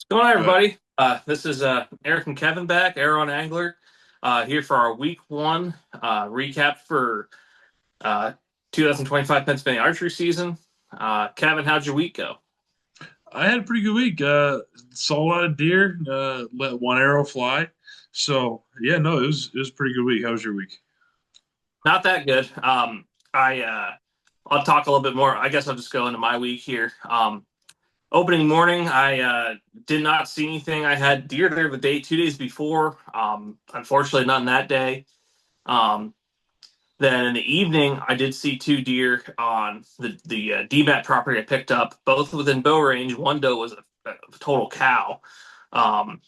What's going on, Uh, everybody? This is Eric and Kevin back, Arrow Angler, here for our week one recap for uh, 2025 Pennsylvania archery season. Kevin, how'd your week go? I had a pretty good week. Saw a lot of deer. Let one arrow fly. So yeah, no, it was a pretty good week. How was your week? Not that good. I'll talk a little bit more. I guess I'll just go into my week here. Opening morning, I did not see anything. I had deer there the day, 2 days before. Unfortunately, none that day. Um, Then in the evening, I did see two deer on the DMAT property I picked up, both within bow range. One doe was a total cow. Um,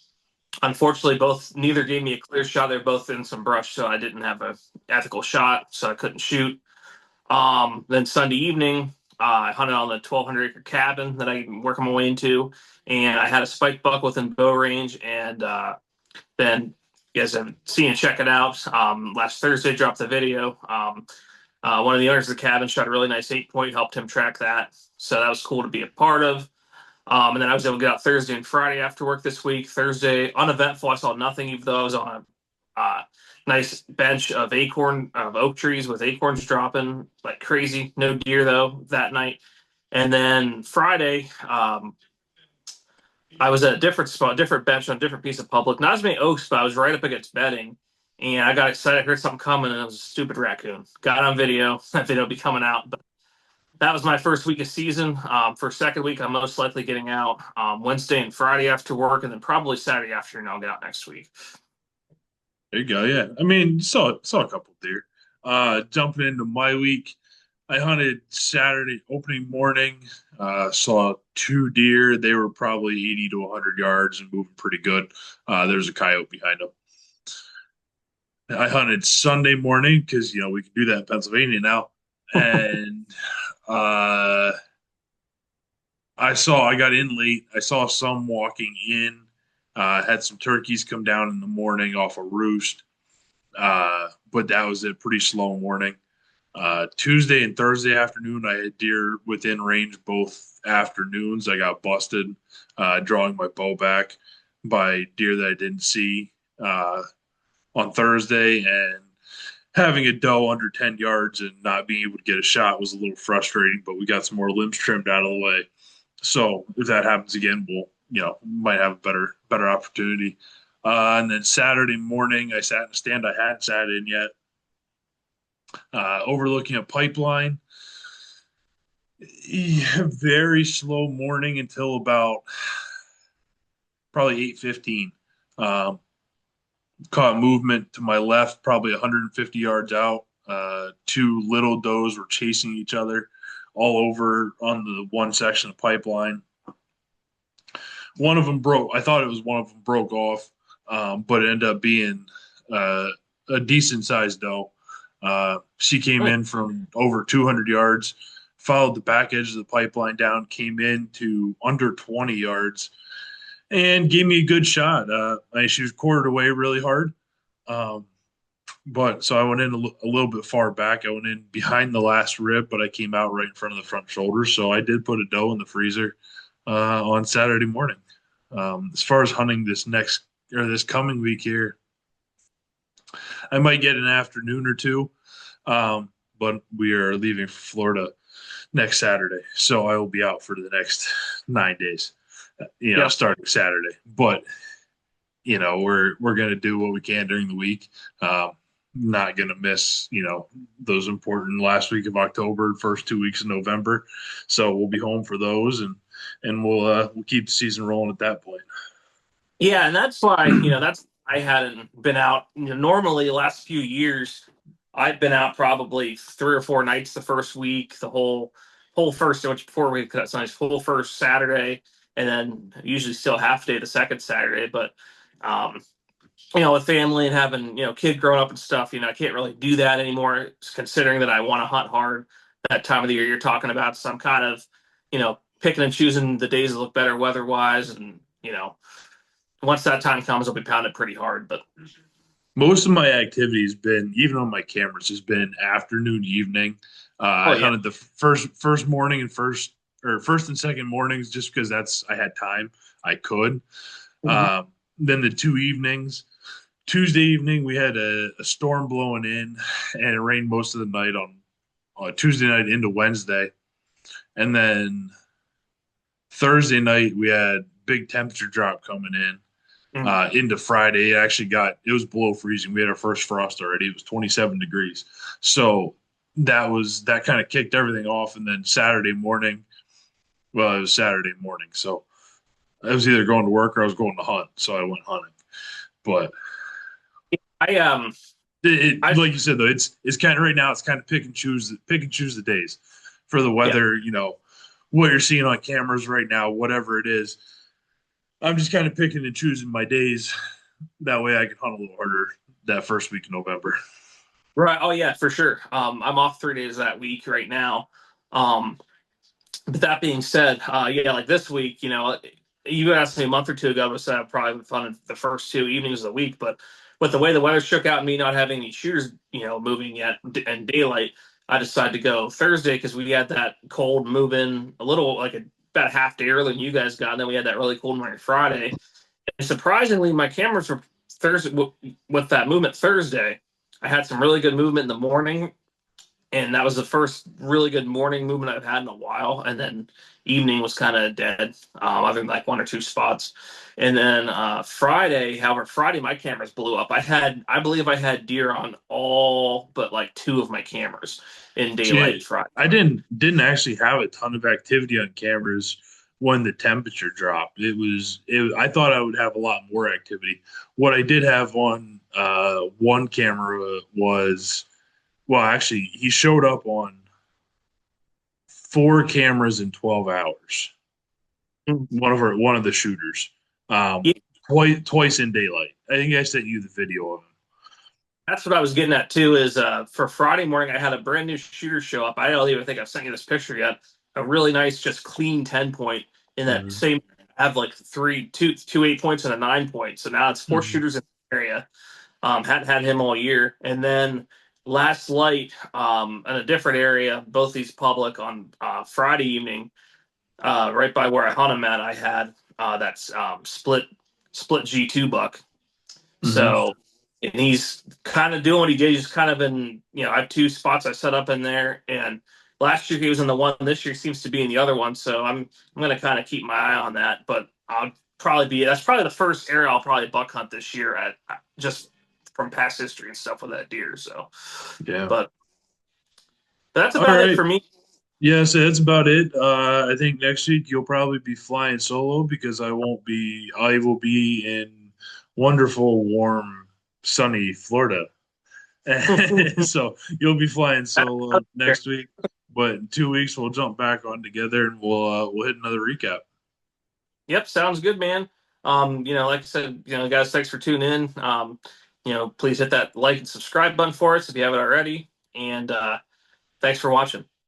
Unfortunately, both neither gave me a clear shot. They're both in some brush, so I didn't have a ethical shot, so I couldn't shoot. Then Sunday evening, I hunted on the 1,200-acre cabin that I'm working my way into, and I had a spike buck within bow range, and then you guys have seen it, check it out. Last Thursday, dropped the video. One of the owners of the cabin shot a really nice 8 point, helped him track that. So that was cool to be a part of. And then I was able to get out Thursday and Friday after work this week. Thursday, uneventful. I saw nothing, even though I was on a nice bench of oak trees with acorns dropping like crazy. No deer though that night. And then Friday, I was at a different spot, different bench on a different piece of public. Not as many oaks, but I was right up against bedding. And I got excited. I heard something coming, and it was a stupid raccoon. Got on video. That video will be coming out. But that was my first week of season. For second week, I'm most likely getting out Wednesday and Friday after work, and then probably Saturday afternoon. I'll get out next week. There you go. Yeah, I mean, saw a couple deer. Jumping into my week, I hunted Saturday opening morning. Saw two deer. They were probably 80 to 100 yards and moving pretty good. There's a coyote behind them. I hunted Sunday morning because we can do that in Pennsylvania now, and uh, I got in late. I saw some walking in. Had some turkeys come down in the morning off a roost, but that was a pretty slow morning. Tuesday and Thursday afternoon, I had deer within range both afternoons. I got busted drawing my bow back by deer that I didn't see on Thursday, and having a doe under 10 yards and not being able to get a shot was a little frustrating, but we got some more limbs trimmed out of the way. So if that happens again, we'll might have a better opportunity. And then Saturday morning, I sat in a stand I hadn't sat in yet, overlooking a pipeline. Very slow morning until about probably 8:15. Um, Caught movement to my left, probably 150 yards out. Two little does were chasing each other all over on the one section of pipeline. One of them broke. I thought it was one of them broke off, but it ended up being uh, a decent sized doe. She came in from over 200 yards, followed the back edge of the pipeline down, came in to under 20 yards, and gave me a good shot. She was quartered away really hard. Um, but so I went in a little bit far back. I went in behind the last rib, but I came out right in front of the front shoulder. So I did put a doe in the freezer on Saturday morning. As far as hunting this coming week here, I might get an afternoon or two, but we are leaving for Florida next Saturday, so I will be out for the next 9 days. Yep. Starting Saturday, but we're gonna do what we can during the week. Not gonna miss those important last week of October, first 2 weeks of November. So we'll be home for those, and we'll keep the season rolling at that point. Yeah, and that's why, that's I hadn't been out. Normally, the last few years, I've been out probably 3 or 4 nights the first week, the whole first, which before we cut Sundays, full first Saturday, and then usually still half day the second Saturday. But um, with family and having kid growing up and stuff, I can't really do that anymore. Considering that I want to hunt hard that time of the year you're talking about, so I'm kind of picking and choosing the days that look better weather wise, and once that time comes, I'll be pounded pretty hard. But Most of my activity has been, even on my cameras, has been afternoon, evening. oh I yeah, hunted the first morning and first and second mornings just because I had time. I could. Mhm. Then the 2 evenings. Tuesday evening, we had a storm blowing in, and it rained most of the night on Tuesday night into Wednesday. And then Thursday night, we had big temperature drop coming in Mhm. into Friday. It was below freezing. We had our first frost already. It was 27 degrees. So that kind of kicked everything off. And then Saturday morning, well, it was Saturday morning. So I was either going to work or I was going to hunt. So I went hunting. But I I like you said though, it's kind of right now. It's kind of pick and choose the days for the yeah. weather. What you're seeing on cameras right now, whatever it is. I'm just kind of picking and choosing my days. That way, I can hunt a little harder that first week of November. Right. Oh yeah, for sure. I'm off 3 days that week right now. Um, but that being said, yeah, like this week, you asked me a month or two ago, I would say I probably would fun the first 2 evenings of the week, but with the way the weather shook out and me not having any shooters, moving yet and daylight, I decided to go Thursday because we had that cold move in a little like about a half day earlier than you guys got. And then we had that really cold morning Friday. And surprisingly, my cameras were Thursday with that movement Thursday. I had some really good movement in the morning, and that was the first really good morning movement I've had in a while. And then evening was kind of dead, other than like one or two spots. And then Friday my cameras blew up. I believe I had deer on all but like two of my cameras in daylight See, Friday. I didn't actually have a ton of activity on cameras when the temperature dropped. I thought I would have a lot more activity. What I did have on one camera was, well, actually, he showed up on four cameras in 12 hours. One of the shooters, Yeah, twice in daylight. I think I sent you the video of him. that's what I was getting at too. Is for Friday morning, I had a brand new shooter show up. I don't even think I've sent you this picture yet. A really nice, just clean 10 point. In that Mm-hmm. same, I have like two 8 points and a 9 point. So now it's four Mm-hmm. shooters in the area. Hadn't had him all year. And then last light in a different area, both these public on Friday evening, right by where I hunt him at. I had that's split G2 buck. Mm-hmm. So, and he's kind of doing what he did. He's kind of in, I have two spots I set up in there. And last year he was in the one. This year he seems to be in the other one. So I'm going to kind of keep my eye on that. But that's probably the first area I'll probably buck hunt this year at just from past history and stuff with that deer. So, Yeah. but that's All about it right. for me. Yeah, so that's about it. I think next week you'll probably be flying solo because I won't be. I will be in wonderful, warm, sunny Florida. So you'll be flying solo next week, but in 2 weeks we'll jump back on together and we'll hit another recap. Yep, sounds good, man. Like I said, guys, thanks for tuning in. Please hit that like and subscribe button for us if you haven't already. And thanks for watching.